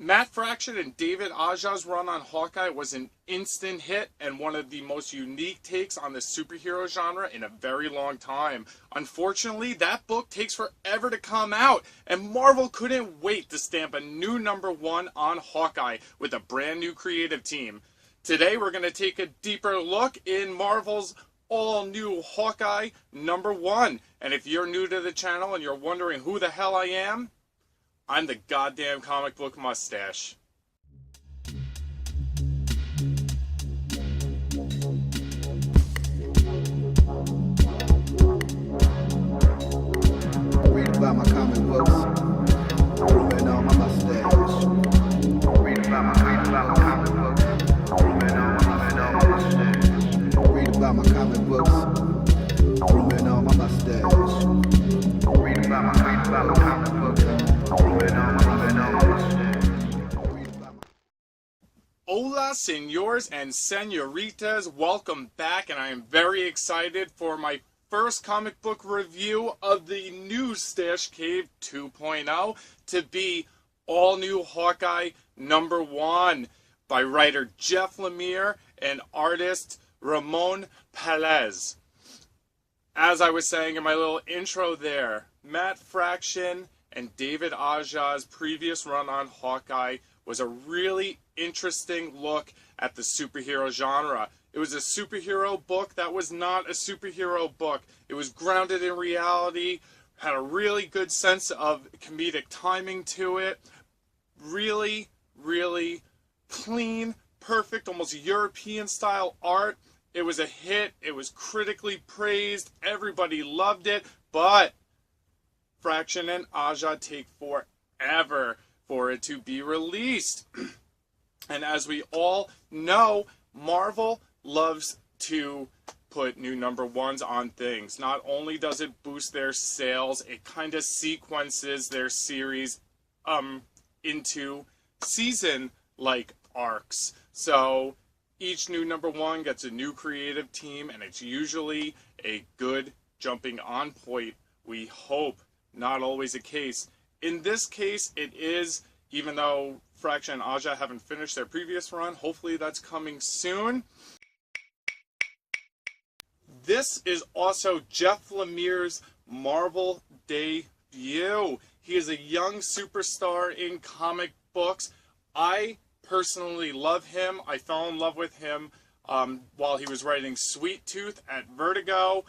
Matt Fraction and David Aja's run on Hawkeye was an instant hit and one of the most unique takes on the superhero genre in a very long time. Unfortunately, that book takes forever to come out, and Marvel couldn't wait to stamp a new #1 on Hawkeye with a brand new creative team. Today we're going to take a deeper look in Marvel's all-new Hawkeye #1. And if you're new to the channel and you're wondering who the hell I am, I'm the goddamn comic book mustache. Read about my comic books, grooming on my mustache. Read about my comic books, grooming on my mustache. Read about my comic books, grooming on my mustache. Read about my comic books. Hola, senors and senoritas, welcome back, and I am very excited for my first comic book review of the new Stash Cave 2.0 to be all new Hawkeye #1 by writer Jeff Lemire and artist Ramón Pérez. As I was saying in my little intro there, Matt Fraction and David Aja's previous run on Hawkeye was a really interesting look at the superhero genre. It was a superhero book that was not a superhero book. It was grounded in reality, had a really good sense of comedic timing to it. Really, really clean, perfect, almost European style art. It was a hit. It was critically praised. Everybody loved it, but Fraction and Aja take forever for it to be released. And as we all know, Marvel loves to put new #1s on things. Not only does it boost their sales, it kind of sequences their series into season-like arcs. So each new #1 gets a new creative team, and it's usually a good jumping on point, we hope. Not always the case. In this case, it is, even though Fraction and Aja haven't finished their previous run. Hopefully that's coming soon. This is also Jeff Lemire's Marvel debut. He is a young superstar in comic books. I personally love him. I fell in love with him while he was writing Sweet Tooth at Vertigo.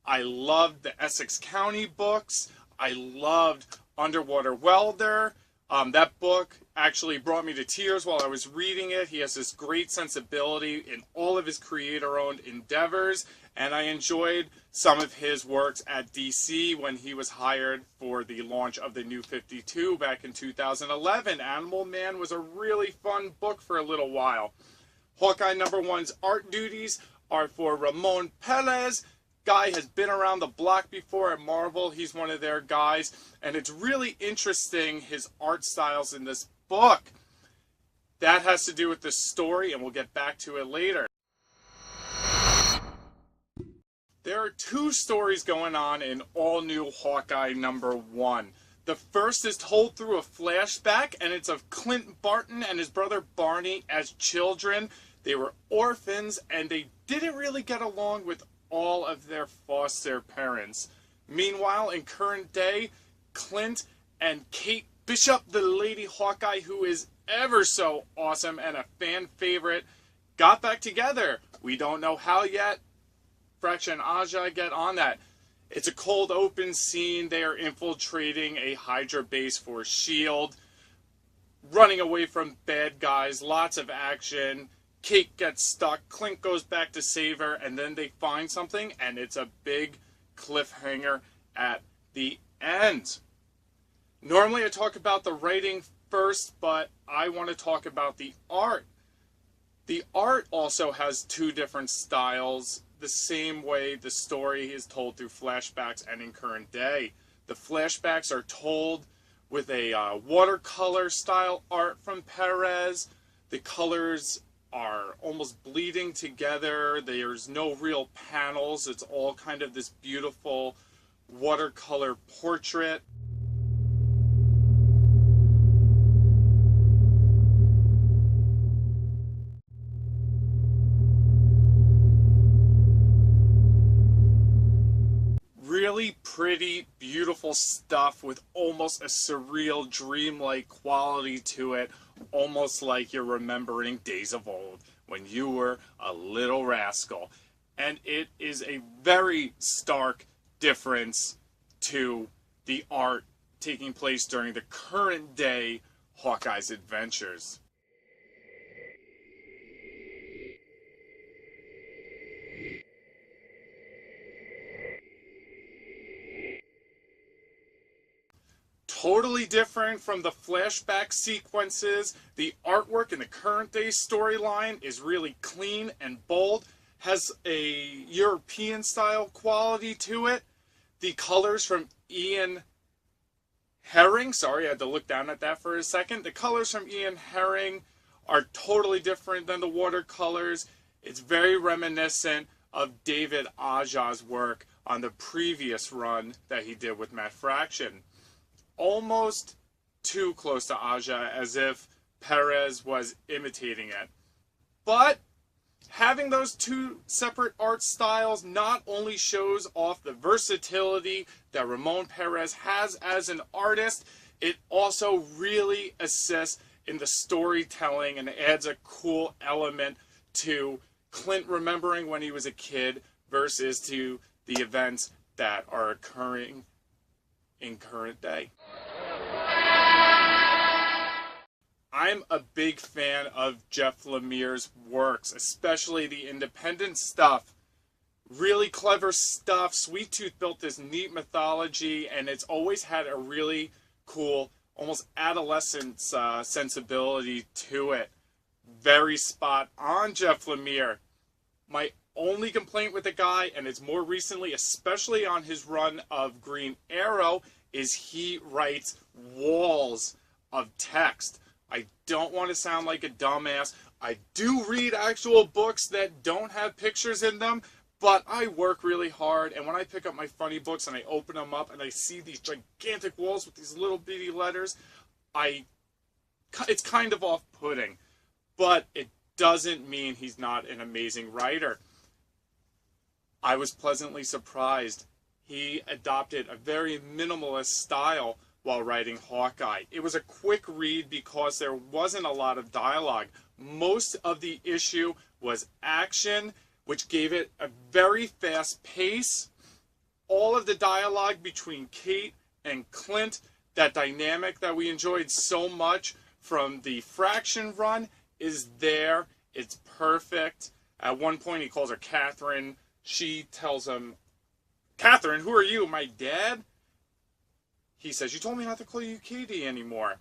I loved the Essex County books. I loved Underwater Welder. That book actually brought me to tears while I was reading it. He has this great sensibility in all of his creator-owned endeavors, and I enjoyed some of his works at DC when he was hired for the launch of the New 52 back in 2011. Animal Man was a really fun book for a little while. Hawkeye #1's art duties are for Ramón Pérez. Guy has been around the block before at Marvel. He's one of their guys, and it's really interesting, his art styles in this book. That has to do with the story, and we'll get back to it later. There are two stories going on in all new Hawkeye #1. The first is told through a flashback, and it's of Clint Barton and his brother Barney as children. They were orphans, and they didn't really get along with all of their foster parents. Meanwhile, in current day, Clint and Kate Bishop, the Lady Hawkeye, who is ever so awesome and a fan favorite, got back together. We don't know how yet. Fraction and Aja get on that. It's a cold open scene. They are infiltrating a Hydra base for S.H.I.E.L.D., running away from bad guys, lots of action. Kate gets stuck, Clint goes back to save her, and then they find something, and it's a big cliffhanger at the end. Normally I talk about the writing first, but I want to talk about the art. The art also has two different styles, the same way the story is told through flashbacks and in current day. The flashbacks are told with a watercolor style art from Pérez. The colors are almost bleeding together. There's no real panels. It's all kind of this beautiful watercolor portrait. pretty, beautiful stuff with almost a surreal, dreamlike quality to it, almost like you're remembering days of old when you were a little rascal. And it is a very stark difference to the art taking place during the current day Hawkeye's adventures. Totally different from the flashback sequences. The artwork in the current day storyline is really clean and bold, has a European style quality to it. The colors from Ian Herring, sorry, I had to look down at that for a second. The colors from Ian Herring are totally different than the watercolors. It's very reminiscent of David Aja's work on the previous run that he did with Matt Fraction. Almost too close to Aja, as if Pérez was imitating it. But having those two separate art styles not only shows off the versatility that Ramón Pérez has as an artist, it also really assists in the storytelling and adds a cool element to Clint remembering when he was a kid versus to the events that are occurring in current day. I'm a big fan of Jeff Lemire's works, especially the independent stuff. Really clever stuff. Sweet Tooth built this neat mythology, and it's always had a really cool, almost adolescent sensibility to it. Very spot on, Jeff Lemire. My only complaint with the guy, and it's more recently, especially on his run of Green Arrow, is he writes walls of text. I don't want to sound like a dumbass. I do read actual books that don't have pictures in them, but I work really hard, and when I pick up my funny books and I open them up and I see these gigantic walls with these little bitty letters, it's kind of off-putting. But it doesn't mean he's not an amazing writer. I was pleasantly surprised. He adopted a very minimalist style while writing Hawkeye. It was a quick read because there wasn't a lot of dialogue. Most of the issue was action, which gave it a very fast pace. All of the dialogue between Kate and Clint, that dynamic that we enjoyed so much from the Fraction run, is there. It's perfect. At one point he calls her Catherine. She tells him, "Catherine, who are you, my dad?" He says, "You told me not to call you Katie anymore."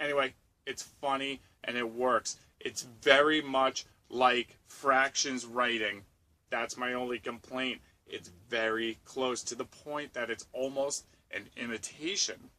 Anyway, it's funny and it works. It's very much like Fraction's writing. That's my only complaint. It's very close to the point that it's almost an imitation.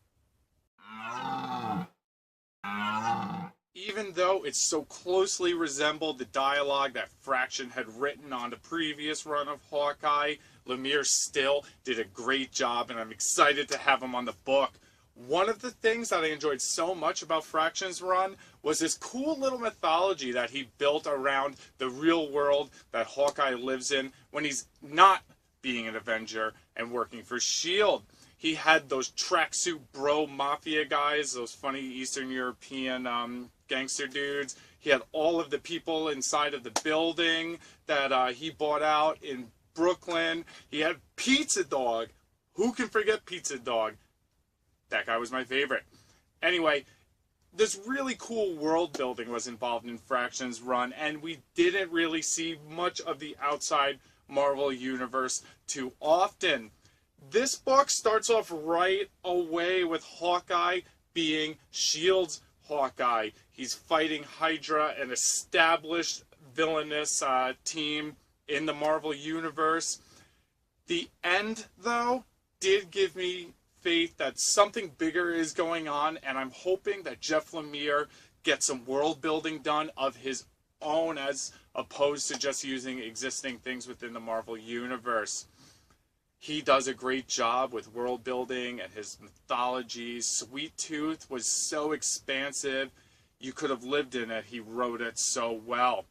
Even though it so closely resembled the dialogue that Fraction had written on the previous run of Hawkeye, Lemire still did a great job, and I'm excited to have him on the book. One of the things that I enjoyed so much about Fraction's run was this cool little mythology that he built around the real world that Hawkeye lives in when he's not being an Avenger and working for S.H.I.E.L.D. He had those tracksuit bro mafia guys, those funny Eastern European gangster dudes. He had all of the people inside of the building that he bought out in Brooklyn. He had Pizza Dog. Who can forget Pizza Dog? That guy was my favorite. Anyway, this really cool world building was involved in Fraction's run, and we didn't really see much of the outside Marvel Universe too often. This book starts off right away with Hawkeye being S.H.I.E.L.D.'s Hawkeye. He's fighting Hydra, an established villainous team in the Marvel Universe. The end, though, did give me faith that something bigger is going on, and I'm hoping that Jeff Lemire gets some world building done of his own as opposed to just using existing things within the Marvel Universe. He does a great job with world building and his mythology. Sweet Tooth was so expansive. You could have lived in it. He wrote it so well.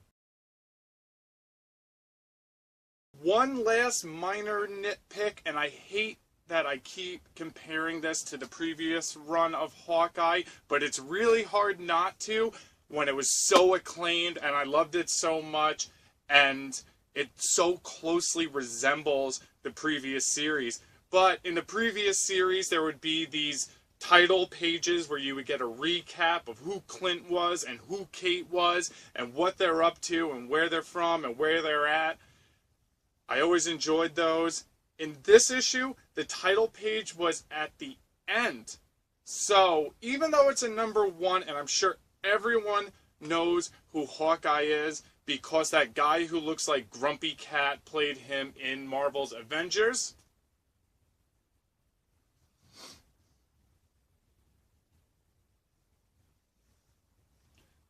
One last minor nitpick, and I hate that I keep comparing this to the previous run of Hawkeye, but it's really hard not to when it was so acclaimed and I loved it so much, and it so closely resembles the previous series. But in the previous series, there would be these title pages where you would get a recap of who Clint was and who Kate was and what they're up to and where they're from and where they're at. I always enjoyed those. In this issue, the title page was at the end. So even though it's a #1, and I'm sure everyone knows who Hawkeye is because that guy who looks like Grumpy Cat played him in Marvel's Avengers,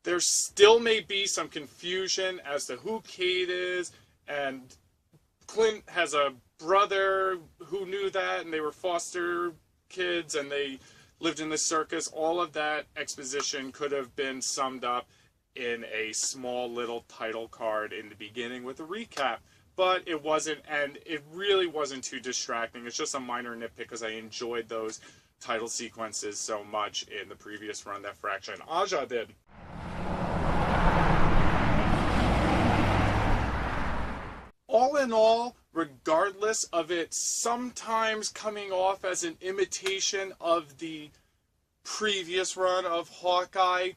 there still may be some confusion as to who Kate is, and Clint has a brother who knew that, and they were foster kids, and they lived in the circus. All of that exposition could have been summed up in a small little title card in the beginning with a recap, but it wasn't, and it really wasn't too distracting. It's just a minor nitpick because I enjoyed those title sequences so much in the previous run that Fraction Aja did. All in all, regardless of it sometimes coming off as an imitation of the previous run of Hawkeye,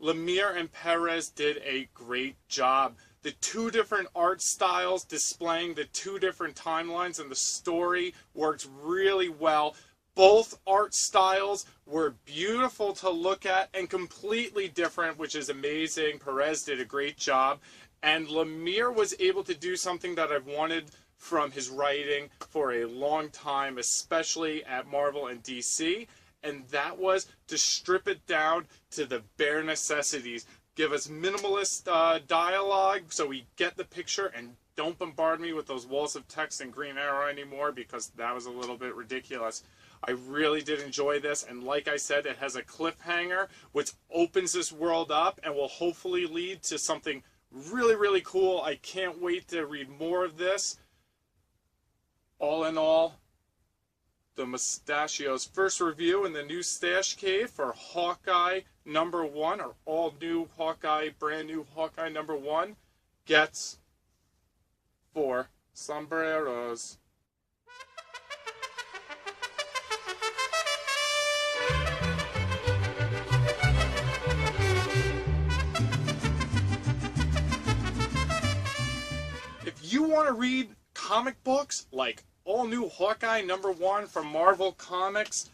Lemire and Pérez did a great job. The two different art styles displaying the two different timelines and the story worked really well. Both art styles were beautiful to look at and completely different, which is amazing. Pérez did a great job. And Lemire was able to do something that I've wanted from his writing for a long time, especially at Marvel and DC, and that was to strip it down to the bare necessities. Give us minimalist dialogue so we get the picture, and don't bombard me with those walls of text and Green Arrow anymore because that was a little bit ridiculous. I really did enjoy this, and like I said, it has a cliffhanger which opens this world up and will hopefully lead to something really, really cool. I can't wait to read more of this. All in all, the Mustachio's first review in the new Stash Cave for Hawkeye #1, or all new Hawkeye, brand new Hawkeye #1, gets 4 sombreros. If you want to read comic books like all new Hawkeye #1 from Marvel Comics,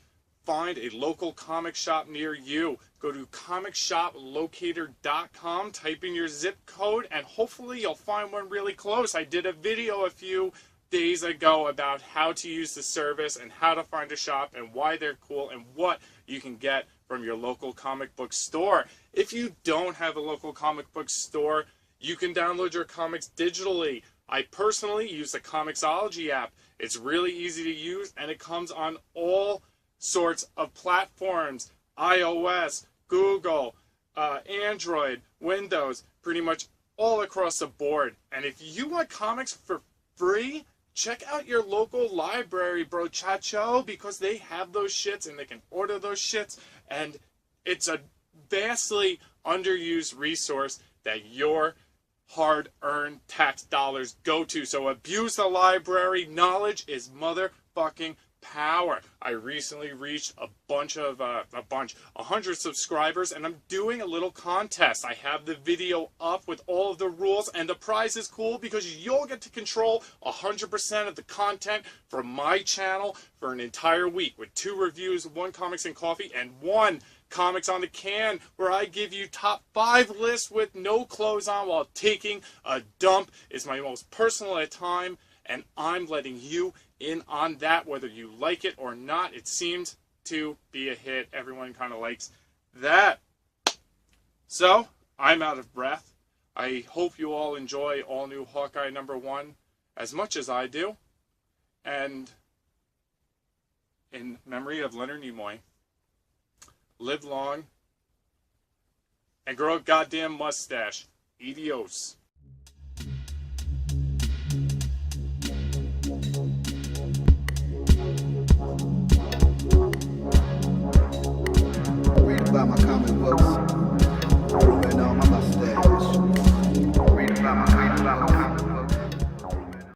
find a local comic shop near you. Go to comicshoplocator.com, type in your zip code, and hopefully you'll find one really close. I did a video a few days ago about how to use the service and how to find a shop and why they're cool and what you can get from your local comic book store. If you don't have a local comic book store, you can download your comics digitally. I personally use the Comixology app. It's really easy to use, and it comes on all sorts of platforms: iOS, Google, Android, Windows, pretty much all across the board. And if you want comics for free, check out your local library, brochacho, because they have those shits and they can order those shits, and it's a vastly underused resource that your hard-earned tax dollars go to. So abuse the library. Knowledge is motherfucking power. I recently reached a 100 subscribers, and I'm doing a little contest. I have the video up with all of the rules, and the prize is cool because you'll get to control 100% of the content from my channel for an entire week with 2 reviews, 1 Comics and Coffee, and 1 Comics on the Can, where I give you top 5 lists with no clothes on while taking a dump. It's my most personal time, and I'm letting you in on that, whether you like it or not. It seems to be a hit. Everyone kind of likes that. So, I'm out of breath. I hope you all enjoy all new Hawkeye #1 as much as I do. And in memory of Leonard Nimoy, live long and grow a goddamn mustache. Adios. about my comic books.